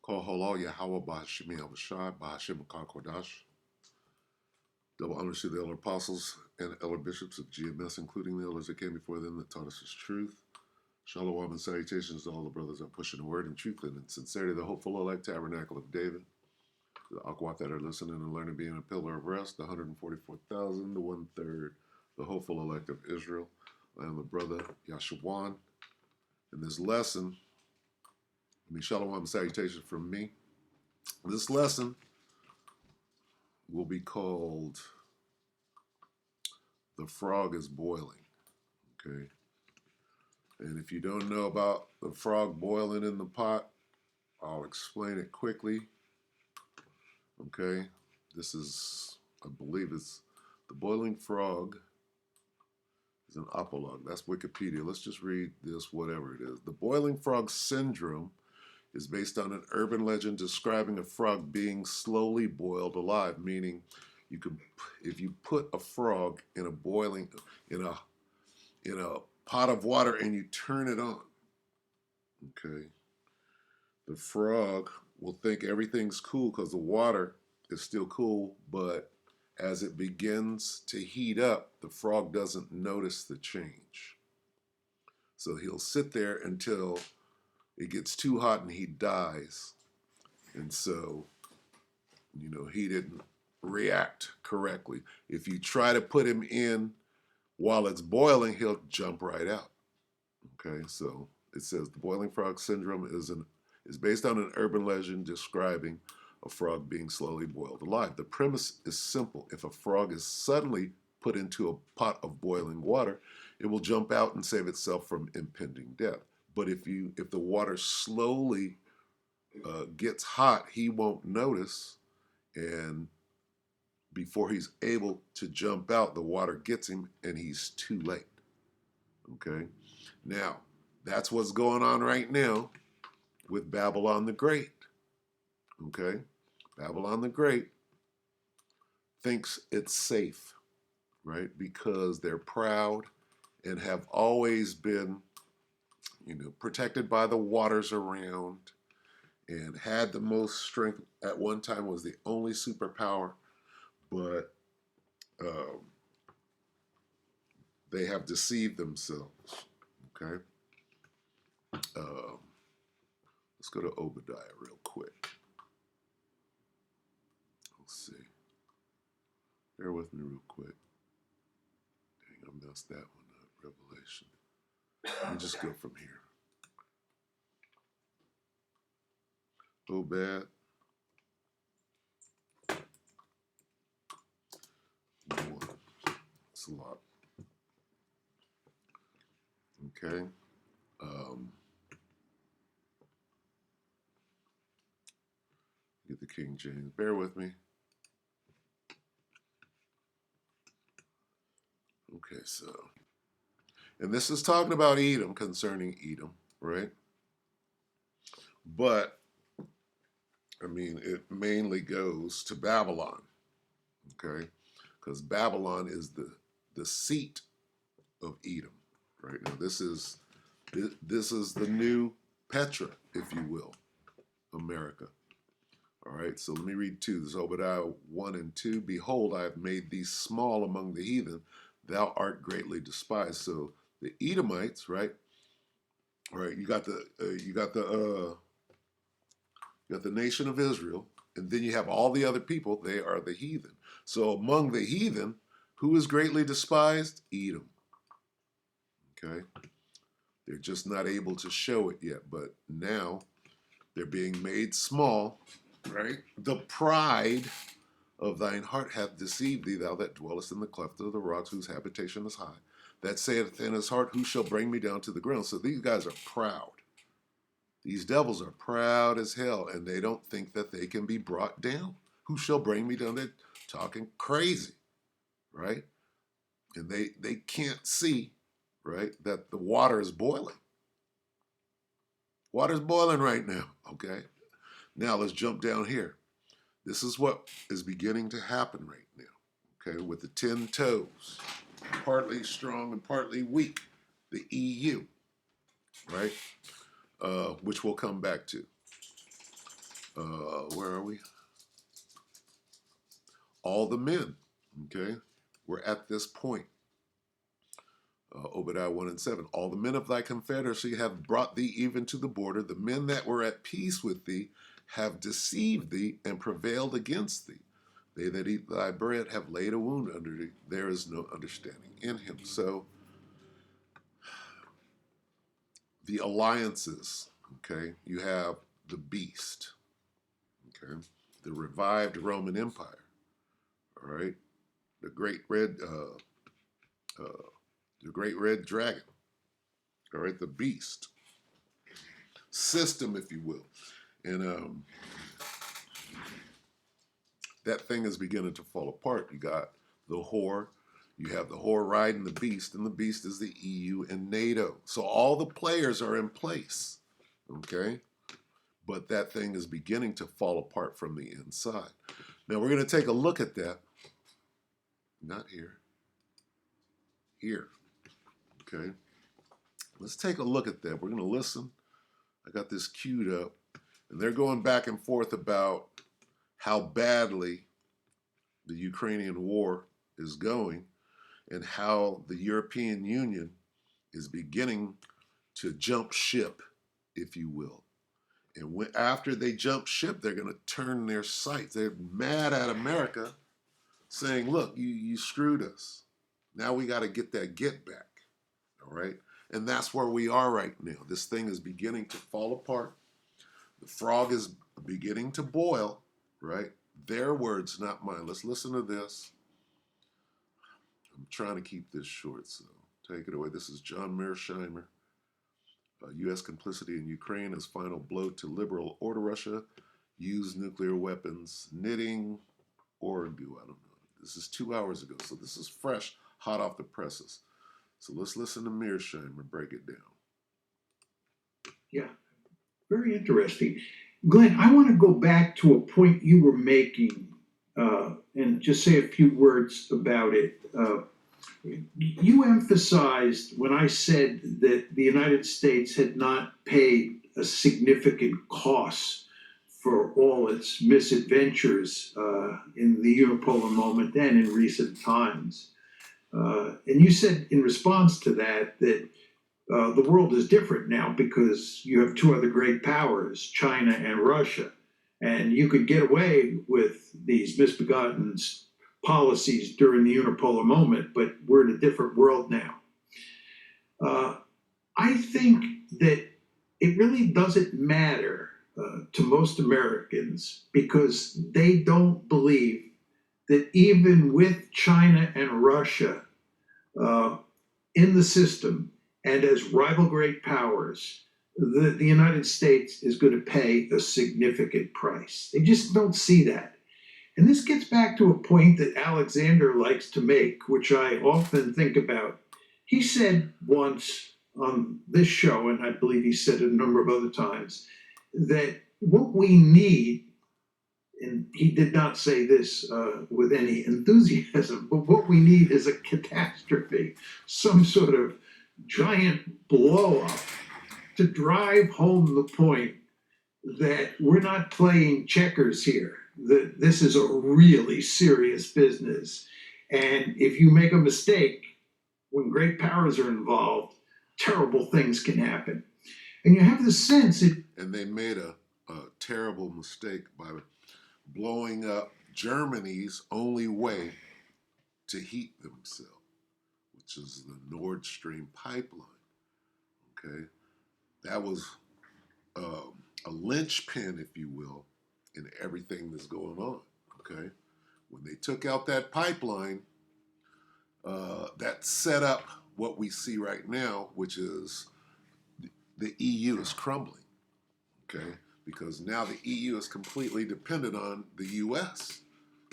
Call halal Yahweh Bahashim Yahushai Bahashim Kodash. Double honors to the elder apostles and elder bishops of GMS, including the elders that came before them that taught us his truth. Shalom and salutations to all the brothers that pushing the word in truth and in sincerity, the hopeful elect tabernacle of David, the Akwat that are listening and learning, being a pillar of rest, the 144,000, the 1/3, the hopeful elect of Israel. I am the brother Yashawan. In this lesson, shalom and salutations from me. This lesson will be called The Frog is Boiling. Okay. And if you don't know about the frog boiling in the pot, I'll explain it quickly. Okay. This is, I believe it's The Boiling Frog is an apologue. That's Wikipedia. Let's just read this, whatever it is. The boiling frog syndrome is based on an urban legend describing a frog being slowly boiled alive, meaning you could, if you put a frog in a boiling, in a pot of water and you turn it on, okay, the frog will think everything's cool because the water is still cool, but as it begins to heat up, the frog doesn't notice the change. So he'll sit there until it gets too hot and he dies. And so, he didn't react correctly. If you try to put him in while it's boiling, he'll jump right out. Okay, so it says the boiling frog syndrome is based on an urban legend describing a frog being slowly boiled alive. The premise is simple. If a frog is suddenly put into a pot of boiling water, it will jump out and save itself from impending death. But if the water slowly gets hot, he won't notice, and before he's able to jump out, the water gets him and he's too late. Okay? Now, that's what's going on right now with Babylon the Great. Okay? Babylon the Great thinks it's safe, right? Because they're proud and have always been, protected by the waters around and had the most strength. At one time was the only superpower, but they have deceived themselves. Okay? Let's go to Obadiah real quick. Let's see. Bear with me real quick. Dang, I messed that one up. Revelation. Let me just go from here. Obed. One. It's a lot. Okay. Get the King James. Bear with me. Okay, so. And this is talking about Edom, concerning Edom, right? But, it mainly goes to Babylon, okay? Because Babylon is the seat of Edom, right? Now, this is the new Petra, if you will, America. All right, so let me read 2. This is Obadiah 1 and 2. Behold, I have made thee small among the heathen. Thou art greatly despised. So the Edomites, right? All right, you got the nation of Israel, and then you have all the other people. They are the heathen. So among the heathen, who is greatly despised? Edom. Okay, they're just not able to show it yet, but now they're being made small. Right? The pride of thine heart hath deceived thee, thou that dwellest in the cleft of the rocks, whose habitation is high. That saith in his heart, who shall bring me down to the ground? So these guys are proud. These devils are proud as hell, and they don't think that they can be brought down. Who shall bring me down? They're talking crazy, right? And they can't see, right, that the water is boiling. Water's boiling right now, okay? Now let's jump down here. This is what is beginning to happen right now, okay, with the 10 toes, partly strong and partly weak, the EU, right, which we'll come back to. Where are we? All the men, okay? We're at this point. Obadiah 1 and 7. All the men of thy confederacy have brought thee even to the border. The men that were at peace with thee have deceived thee and prevailed against thee. They that eat thy bread have laid a wound under thee. There is no understanding in him. So the alliances, okay? You have the beast, okay? The revived Roman Empire, all right? The great red dragon, all right? The beast system, if you will. And that thing is beginning to fall apart. You got the whore. You have the whore riding the beast, and the beast is the EU and NATO. So all the players are in place, okay? But that thing is beginning to fall apart from the inside. Now we're going to take a look at that. Not here. Here. Okay? Let's take a look at that. We're going to listen. I got this queued up. And they're going back and forth about how badly the Ukrainian war is going and how the European Union is beginning to jump ship, if you will. And after they jump ship, they're going to turn their sights. They're mad at America, saying, look, you screwed us. Now we got to get that get back, all right? And that's where we are right now. This thing is beginning to fall apart. The frog is beginning to boil, right? Their words, not mine. Let's listen to this. I'm trying to keep this short, so take it away. This is John Mearsheimer. U.S. complicity in Ukraine as final blow to liberal order. Russia use nuclear weapons. Knitting or goo, I don't know. This is 2 hours ago, so this is fresh, hot off the presses. So let's listen to Mearsheimer break it down. Yeah, very interesting. Glenn, I want to go back to a point you were making and just say a few words about it. You emphasized when I said that the United States had not paid a significant cost for all its misadventures in the unipolar moment and in recent times. And you said in response to that the world is different now because you have two other great powers, China and Russia. And you could get away with these misbegotten policies during the unipolar moment, but we're in a different world now. I think that it really doesn't matter to most Americans because they don't believe that even with China and Russia in the system and as rival great powers, the United States is going to pay a significant price. They just don't see that. And this gets back to a point that Alexander likes to make, which I often think about. He said once on this show, and I believe he said it a number of other times, that what we need, and he did not say this with any enthusiasm, but what we need is a catastrophe, some sort of giant blow up to drive home the point that we're not playing checkers here, that this is a really serious business. And if you make a mistake, when great powers are involved, terrible things can happen. And you have the sense that... And they made a terrible mistake by blowing up Germany's only way to heat themselves, which is the Nord Stream pipeline, okay? That was a linchpin, if you will, in everything that's going on, okay? When they took out that pipeline, that set up what we see right now, which is the EU is crumbling, okay? Because now the EU is completely dependent on the US.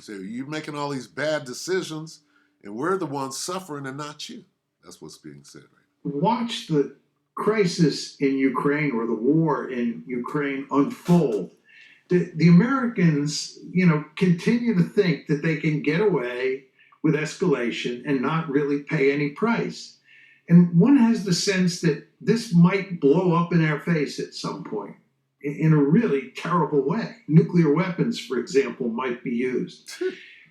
So you're making all these bad decisions, and we're the ones suffering and not you. That's what's being said right now. Watch the crisis in Ukraine or the war in Ukraine unfold. The Americans, continue to think that they can get away with escalation and not really pay any price. And one has the sense that this might blow up in our face at some point. in a really terrible way. Nuclear weapons, for example, might be used.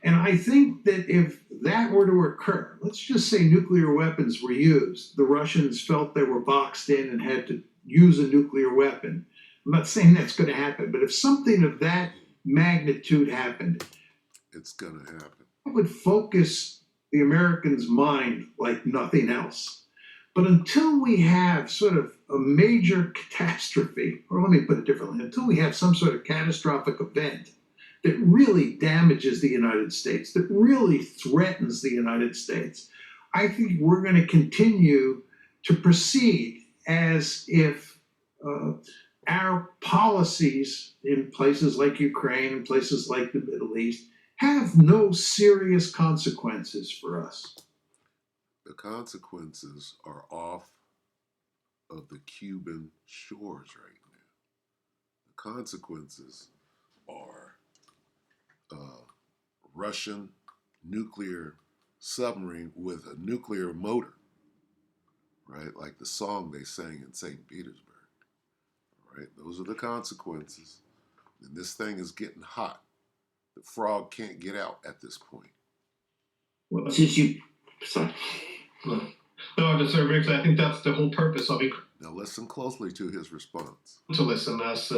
And I think that if that were to occur, let's just say nuclear weapons were used, the Russians felt they were boxed in and had to use a nuclear weapon. I'm not saying that's going to happen, but if something of that magnitude happened, It's gonna happen. it would focus the Americans' mind like nothing else. But until we have sort of a major catastrophe, or let me put it differently, until we have some sort of catastrophic event that really damages the United States, that really threatens the United States, I think we're going to continue to proceed as if our policies in places like Ukraine and places like the Middle East have no serious consequences for us. The consequences are off of the Cuban shores right now. The consequences are Russian nuclear submarine with a nuclear motor, right? Like the song they sang in St. Petersburg, right? Those are the consequences. And this thing is getting hot. The frog can't get out at this point. Well, Since you, sorry. no, just very briefly, I think that's the whole purpose of Now listen closely to his response. incrementalism, as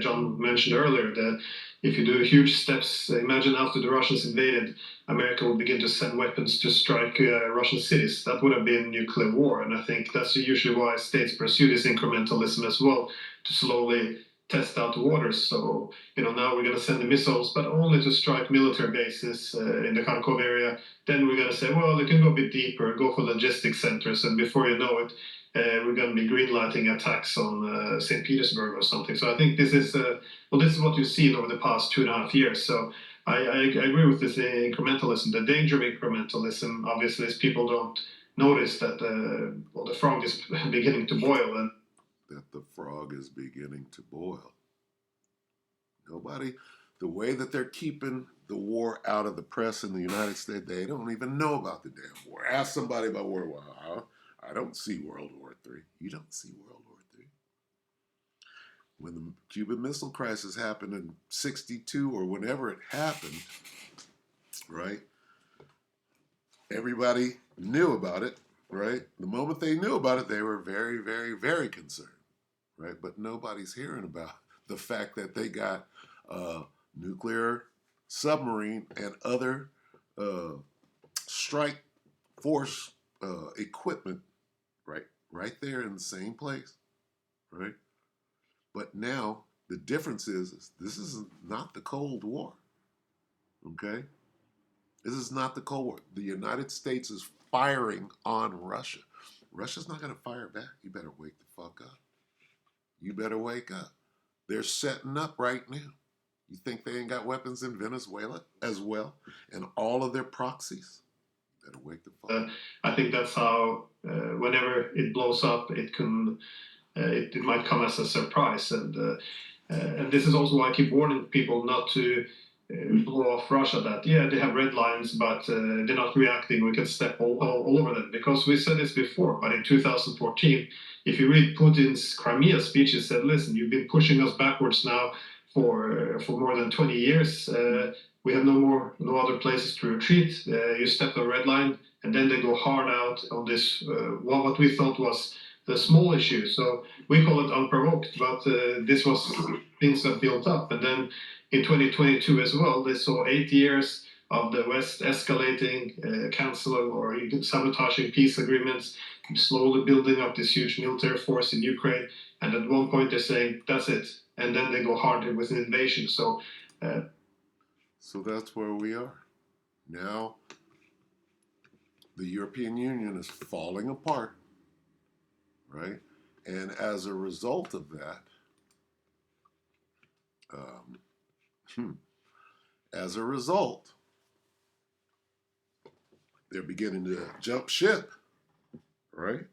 John mentioned earlier. That if you do huge steps, imagine after the Russians invaded, America would begin to send weapons to strike Russian cities. That would have been nuclear war, and I think that's usually why states pursue this incrementalism as well, to slowly test out the waters. So, now we're going to send the missiles, but only to strike military bases in the Kharkov area. Then we're going to say, well, they can go a bit deeper, go for logistic centers, and before you know it, we're going to be greenlighting attacks on St. Petersburg or something. So I think this is this is what you've seen over the past 2.5 years. So I agree with this incrementalism. The danger of incrementalism, obviously, is people don't notice that the frog is beginning to boil, and That the frog is beginning to boil. Nobody, the way that they're keeping the war out of the press in the United States, they don't even know about the damn war. Ask somebody about World War. I don't see World War III. You don't see World War III. When the Cuban Missile Crisis happened in '62 or whenever it happened, right? Everybody knew about it, right? The moment they knew about it, they were very, very, very concerned, right? But nobody's hearing about the fact that they got nuclear submarine and other strike force equipment right there in the same place, right? But now the difference is this is not the Cold War, okay? This is not the Cold War. The United States is firing on Russia. Russia's not going to fire back. You better wake the fuck up. You better wake up. They're setting up right now. You think they ain't got weapons in Venezuela as well? And all of their proxies? You better wake the fuck up. I think that's how whenever it blows up, it can it might come as a surprise, and this is also why I keep warning people not to blow off Russia. That they have red lines, but they're not reacting. We can step all over them, because we said this before. But in 2014, if you read Putin's Crimea speech, he said, "Listen, you've been pushing us backwards now for more than 20 years. We have no other places to retreat. You stepped a red line." And then they go hard out on this, what we thought was the small issue. So we call it unprovoked, but this was things that built up. And then in 2022 as well, they saw 8 years of the West escalating, canceling or even sabotaging peace agreements, slowly building up this huge military force in Ukraine. And at one point they're saying, that's it. And then they go hard with an invasion. So that's where we are. Now, the European Union is falling apart, right? And as a result of that, they're beginning to jump ship, right?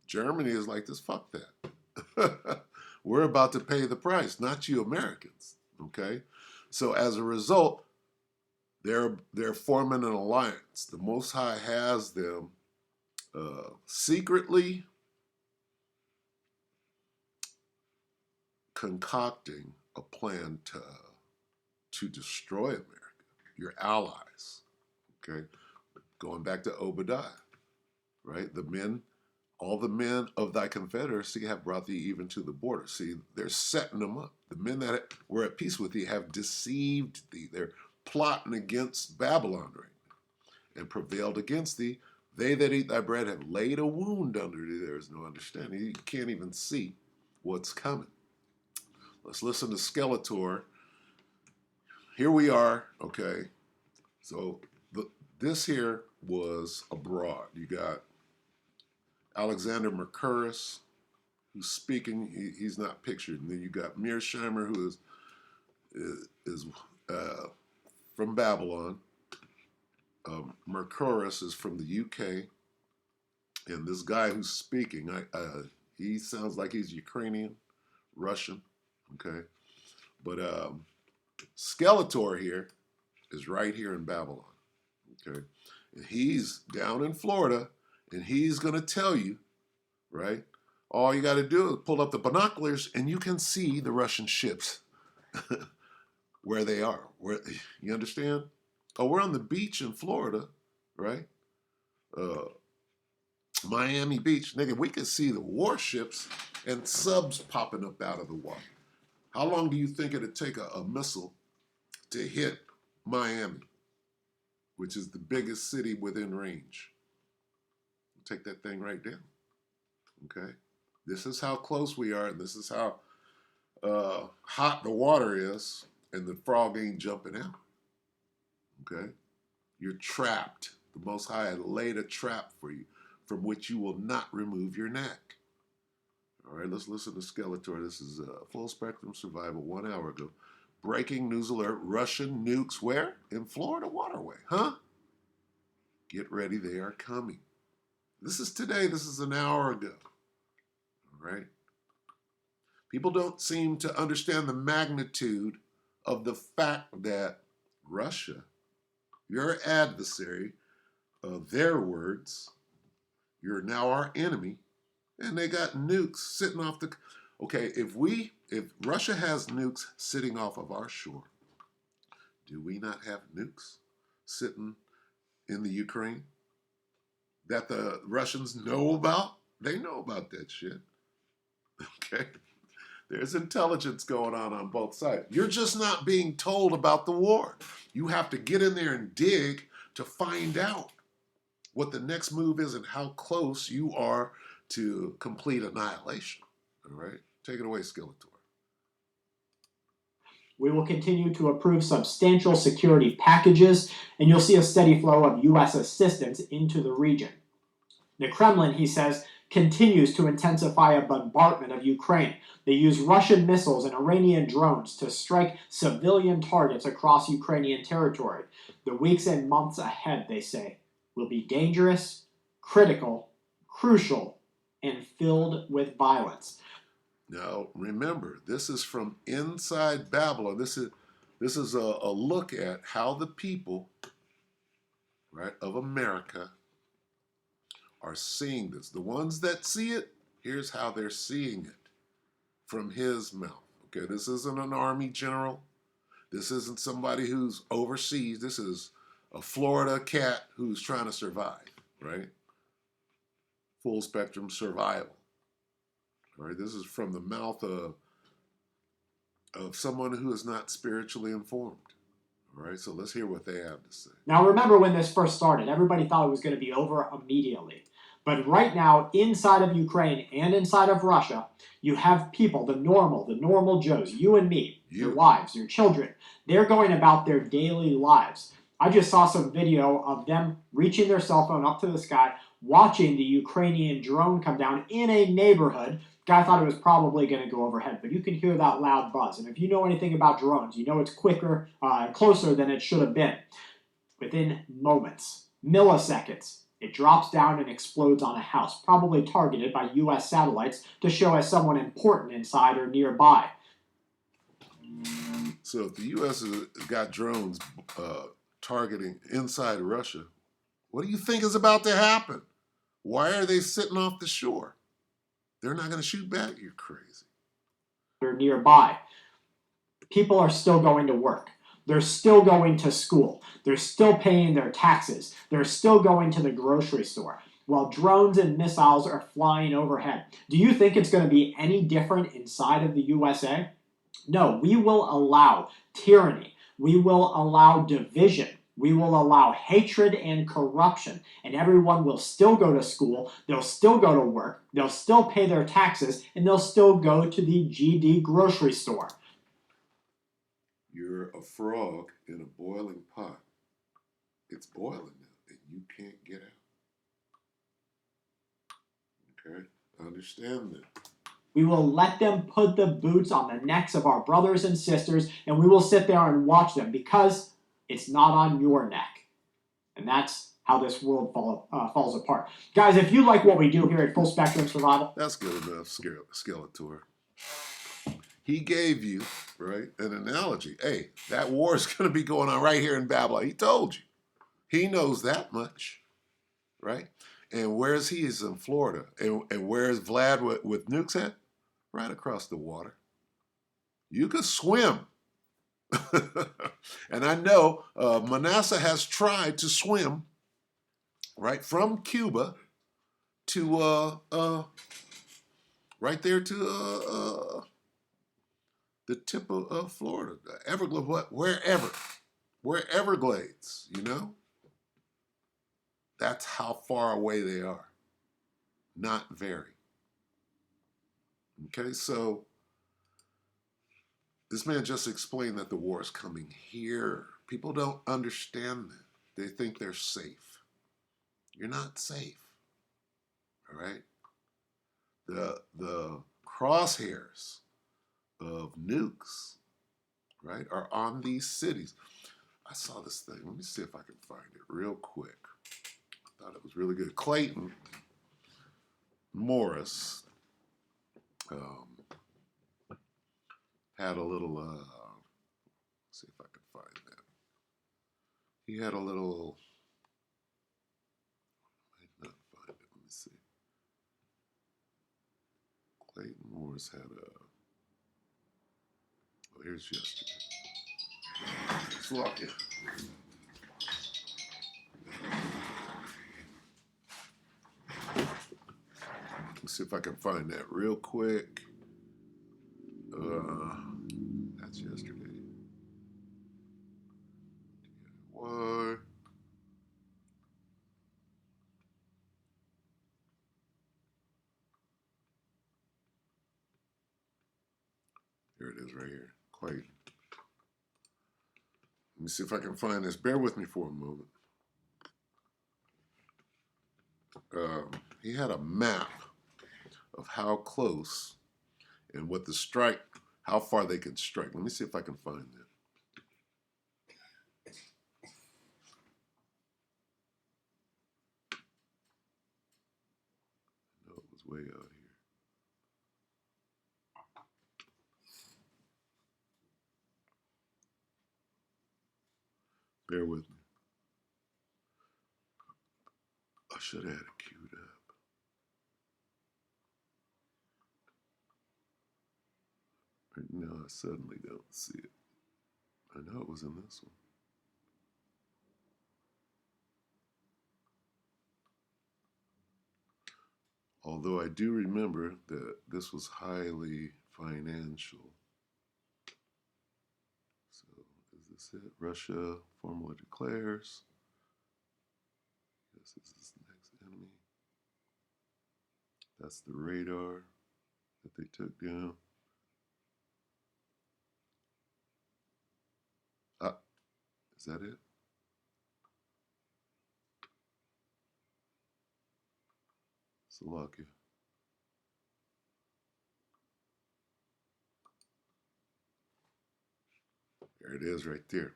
Germany is like this, fuck that. We're about to pay the price, not you Americans, okay? So as a result, they're forming an alliance. The Most High has them secretly concocting a plan to destroy America, your allies. Okay, going back to Obadiah, right? All the men of thy confederacy have brought thee even to the border. See, they're setting them up. The men that were at peace with thee have deceived thee. They're plotting against Babylon right now and prevailed against thee. They that eat thy bread have laid a wound under thee. There is no understanding. You can't even see what's coming. Let's listen to Skeletor. Here we are, okay? So this here was abroad. You got Alexander Mercurus, who's speaking. He's not pictured. And then you got Mearsheimer, who is from Babylon. Mercurus is from the UK. And this guy who's speaking, he sounds like he's Ukrainian, Russian, okay? But Skeletor here is right here in Babylon, okay? And he's down in Florida, and he's going to tell you, right? All you got to do is pull up the binoculars, and you can see the Russian ships where they are. You understand? Oh, we're on the beach in Florida, right? Miami Beach. Nigga, we can see the warships and subs popping up out of the water. How long do you think it'd take a missile to hit Miami, which is the biggest city within range? Take that thing right down. Okay? This is how close we are, and this is how hot the water is, and the frog ain't jumping out. Okay? You're trapped. The Most High had laid a trap for you from which you will not remove your neck. All right, let's listen to Skeletor. This is Full Spectrum Survival 1 hour ago. Breaking news alert, Russian nukes where? In Florida waterway, huh? Get ready, they are coming. This is today, this is an hour ago. All right? People don't seem to understand the magnitude of the fact that Russia, your adversary, their words, you're now our enemy, and they got nukes sitting off the... Okay, if Russia has nukes sitting off of our shore, do we not have nukes sitting in the Ukraine that the Russians know about? They know about that shit. Okay? There's intelligence going on both sides. You're just not being told about the war. You have to get in there and dig to find out what the next move is and how close you are to complete annihilation. All right? Take it away, Skeletor. We will continue to approve substantial security packages, and you'll see a steady flow of U.S. assistance into the region. The Kremlin, he says, continues to intensify a bombardment of Ukraine. They use Russian missiles and Iranian drones to strike civilian targets across Ukrainian territory. The weeks and months ahead, they say, will be dangerous, critical, crucial, and filled with violence. Now, remember, this is from inside Babylon. This is a look at how the people, right, of America are seeing this. The ones that see it, here's how they're seeing it from his mouth. Okay, this isn't an army general. This isn't somebody who's overseas. This is a Florida cat who's trying to survive, right? Full spectrum survival. All right, this is from the mouth of someone who is not spiritually informed. All right, so let's hear what they have to say. Now remember when this first started, everybody thought it was going to be over immediately. But right now, inside of Ukraine and inside of Russia, you have people, the normal Joes, you and me, your wives, your children. They're going about their daily lives. I just saw some video of them reaching their cell phone up to the sky, watching the Ukrainian drone come down in a neighborhood. Guy thought it was probably going to go overhead, but you can hear that loud buzz. And if you know anything about drones, you know it's quicker and closer than it should have been. Within moments, milliseconds, it drops down and explodes on a house, probably targeted by U.S. satellites to show as someone important inside or nearby. So if the U.S. has got drones targeting inside Russia, what do you think is about to happen? Why are they sitting off the shore? They're not going to shoot back? You're crazy. nearby, people are still going to work. They're still going to school. They're still paying their taxes. They're still going to the grocery store while drones and missiles are flying overhead. Do you think it's going to be any different inside of the USA? No, we will allow tyranny. We will allow division. We will allow hatred and corruption. And everyone will still go to school. They'll still go to work. They'll still pay their taxes. And they'll still go to the GD grocery store. You're a frog in a boiling pot. It's boiling now, and you can't get out. Okay? Understand that. We will let them put the boots on the necks of our brothers and sisters, and we will sit there and watch them because it's not on your neck. And that's how this world falls apart. Guys, if you like what we do here at Full Spectrum Survival, That's good enough, Skeletor. He gave you, right, an analogy. Hey, that war is going to be going on right here in Babylon. He told you. He knows that much, right? And where's he? He's in Florida. And where's Vlad with nukes at? Right across the water. You could swim. And I know Manasseh has tried to swim, right, from Cuba to right there to the tip of Florida, the Everglades, where Everglades, you know? That's how far away they are. Not very. Okay, so this man just explained that the war is coming here. People don't understand that. They think they're safe. You're not safe. All right? The crosshairs of nukes, right, are on these cities. I saw this thing. Let me see if I can find it real quick. I thought it was really good. Clayton Morris had a little, let's see if I can find that. He had a little, I might not find it. Let me see. Clayton Morris had a, oh, here's yesterday. Slovakia. Let's see if I can find that real quick. That's yesterday. Why? Here it is right here. Clayton. Let me see if I can find this. Bear with me for a moment. He had a map of how close and what the strike, how far they could strike. Let me see if I can find that. No, it was way out here. Bear with me. I should have had it queued up. Right now, I suddenly don't see it. I know it was in this one. Although I do remember that this was highly financial. So, is this it? Russia formally declares. Yes, this is the next enemy. That's the radar that they took down. Ah, is that it? Slovakia. There it is right there.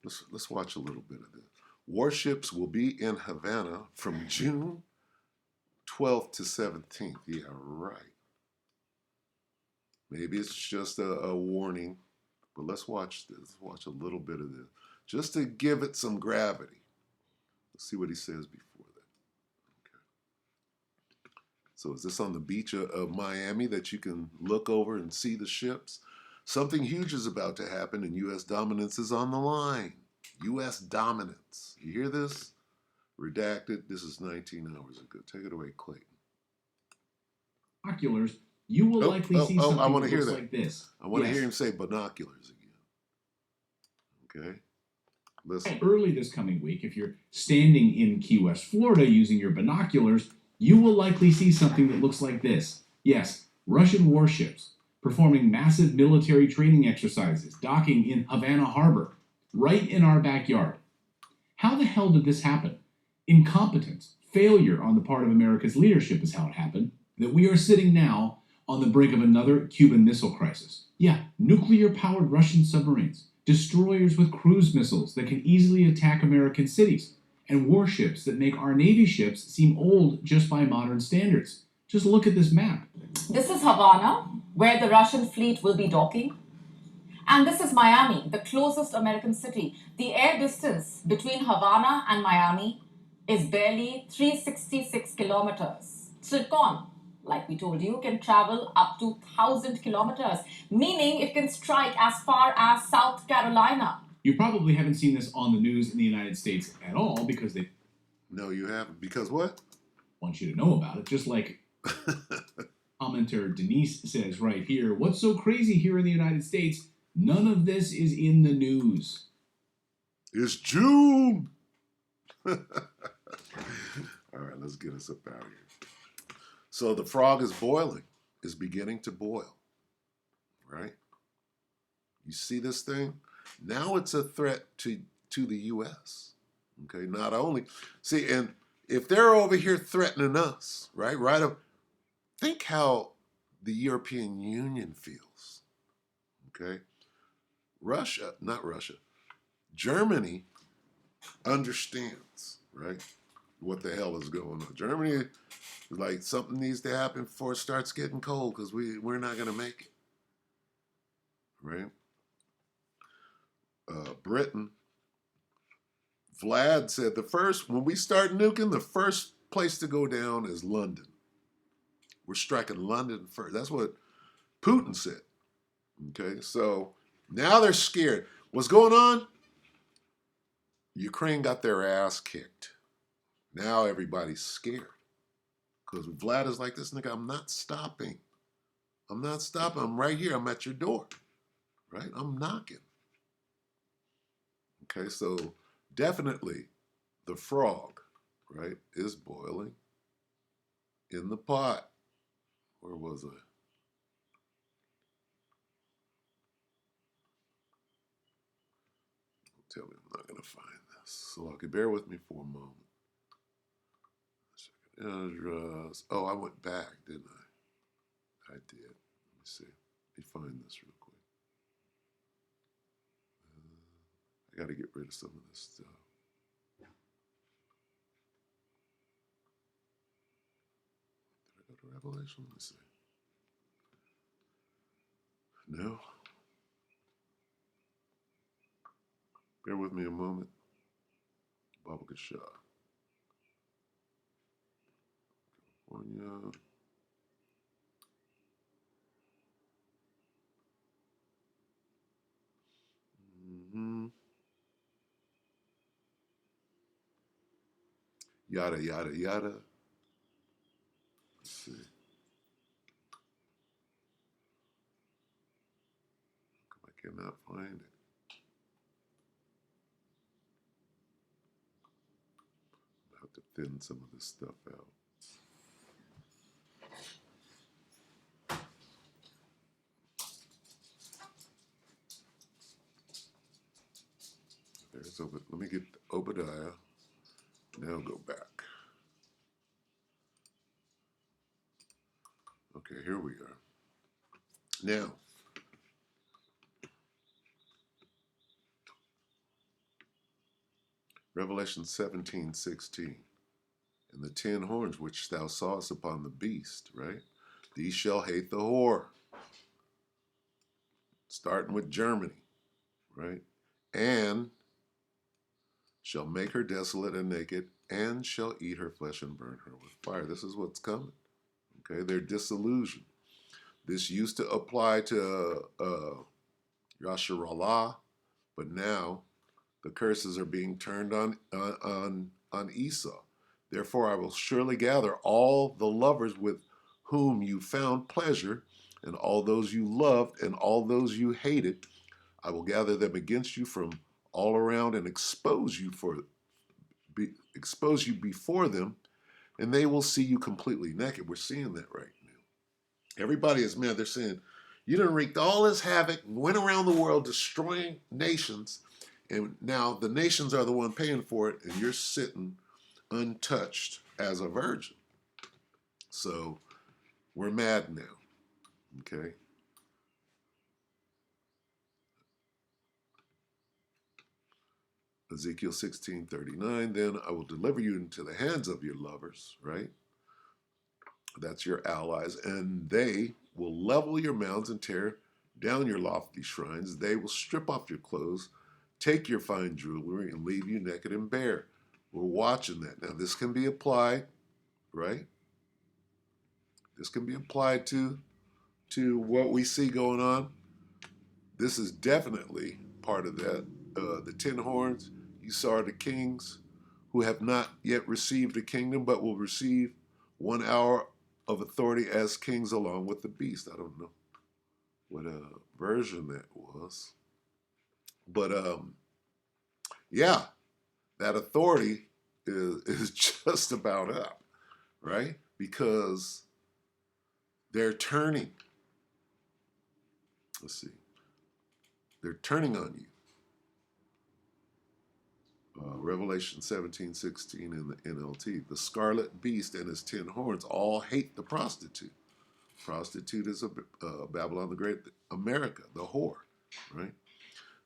Let's watch a little bit of this. Warships will be in Havana from June 12th to 17th. Yeah, right. Maybe it's just a warning, but let's watch this. Let's watch a little bit of this just to give it some gravity. Let's see what he says before that. So is this on the beach of Miami that you can look over and see the ships? Something huge is about to happen and U.S. dominance is on the line. U.S. dominance. You hear this? Redacted. This is 19 hours ago. Take it away, Clayton. Binoculars, you will likely see something I want to that hear looks that. like this. I want to Yes. hear him say binoculars again. Okay? Listen. Early this coming week, if you're standing in Key West, Florida using your binoculars, you will likely see something that looks like this. Yes, Russian warships performing massive military training exercises, docking in Havana Harbor, right in our backyard. How the hell did this happen? Incompetence, failure on the part of America's leadership is how it happened. That we are sitting now on the brink of another Cuban Missile Crisis. Yeah, nuclear-powered Russian submarines, destroyers with cruise missiles that can easily attack American cities, and warships that make our Navy ships seem old just by modern standards. Just look at this map. This is Havana, where the Russian fleet will be docking. And this is Miami, the closest American city. The air distance between Havana and Miami is barely 366 kilometers. Zircon, like we told you, can travel up to 1,000 kilometers, meaning it can strike as far as South Carolina. You probably haven't seen this on the news in the United States at all because they No, you haven't. Because what? want you to know about it, just like commenter Denise says right here. What's so crazy here in the United States? None of this is in the news. It's June. All right, let's get us up out of here. So the frog is boiling, is beginning to boil, right? You see this thing? Now it's a threat to the U.S. Okay, not only see, and if they're over here threatening us, right? Right up. Think how the European Union feels. Okay, not Russia, Germany understands, right? What the hell is going on? Germany is like something needs to happen before it starts getting cold because we're not going to make it, right? Britain, Vlad said when we start nuking, the first place to go down is London. We're striking London first. That's what Putin said. Okay, so now they're scared. What's going on? Ukraine got their ass kicked. Now everybody's scared. Because Vlad is like, this nigga, I'm not stopping. I'm not stopping. I'm right here. I'm at your door. Right? I'm knocking. Okay, so definitely the frog, right, is boiling in the pot. Where was I? Tell me I'm not going to find this. So okay, bear with me for a moment. Oh, I went back, didn't I? I did. Let me see. Let me find this real quick. I got to get rid of some of this stuff. Did I go to Revelation? Let me see. No. Bear with me a moment. Baba Shah. California. Yada, yada, yada. Let's see. I cannot find it. I have to thin some of this stuff out. There's Obadiah. Let me get Obadiah. Now go back. Okay, here we are. Now, Revelation 17:16. And the 10 horns which thou sawest upon the beast, right? These shall hate the whore. Starting with Germany, right? And shall make her desolate and naked, and shall eat her flesh and burn her with fire. This is what's coming, Okay, they're disillusioned. This used to apply to Yasharallah, but now the curses are being turned on Esau. Therefore, I will surely gather all the lovers with whom you found pleasure, and all those you loved, and all those you hated. I will gather them against you from all around and expose you before them, and they will see you completely naked. We're seeing that right now. Everybody is mad. They're saying, you done wreaked all this havoc, went around the world destroying nations, and now the nations are the one paying for it, and you're sitting untouched as a virgin. So we're mad now. Okay. Ezekiel 16:39, then I will deliver you into the hands of your lovers, right? That's your allies, and they will level your mounds and tear down your lofty shrines. They will strip off your clothes, take your fine jewelry, and leave you naked and bare. We're watching that. Now, this can be applied, right? This can be applied to what we see going on. This is definitely part of that. The 10 horns, you saw the kings who have not yet received a kingdom, but will receive 1 hour of authority as kings along with the beast. I don't know what version that was. But yeah, that authority is just about up, right? Because they're turning. Let's see. They're turning on you. Revelation 17:16 in the NLT. The scarlet beast and his 10 horns all hate the prostitute. Prostitute is Babylon the Great, America, the whore, right?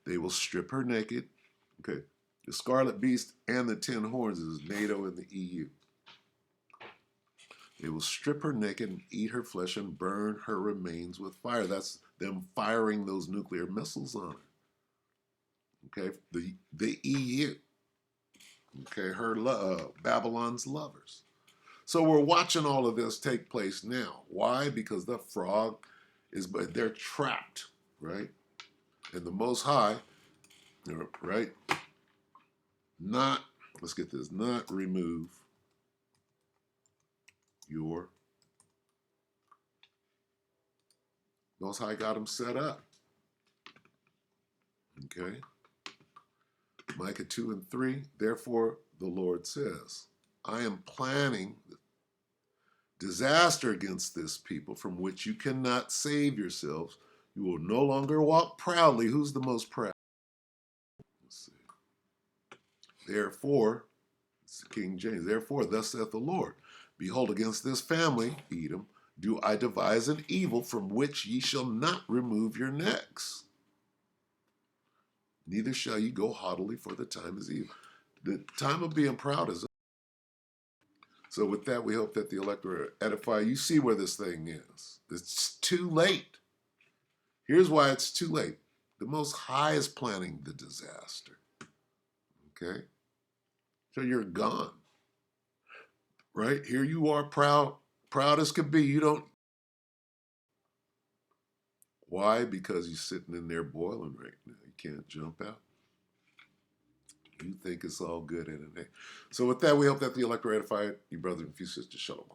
They will strip her naked. Okay. The scarlet beast and the 10 horns is NATO and the EU. They will strip her naked and eat her flesh and burn her remains with fire. That's them firing those nuclear missiles on her. Okay. The EU. Okay. Her Babylon's lovers. So we're watching all of this take place now. Why? Because the frog they're trapped, right? And the Most High, right? Let's get this, not remove your, Most High got them set up. Okay. Micah 2:3, therefore the Lord says, I am planning disaster against this people from which you cannot save yourselves. You will no longer walk proudly. Who's the most proud? Let's see. Therefore, it's King James, therefore, thus saith the Lord, behold, against this family, Edom, do I devise an evil from which ye shall not remove your necks. Neither shall ye go haughtily, for the time is evil. The time of being proud is. So with that, we hope that the elect will edify. You see where this thing is. It's too late. Here's why it's too late. The Most High is planning the disaster. Okay? So you're gone. Right? Here you are, proud as could be. You don't. Why? Because you're sitting in there boiling right now. You can't jump out. You think it's all good in it. So with that, we hope that the elect will edify you, brother and few sisters. Shalom.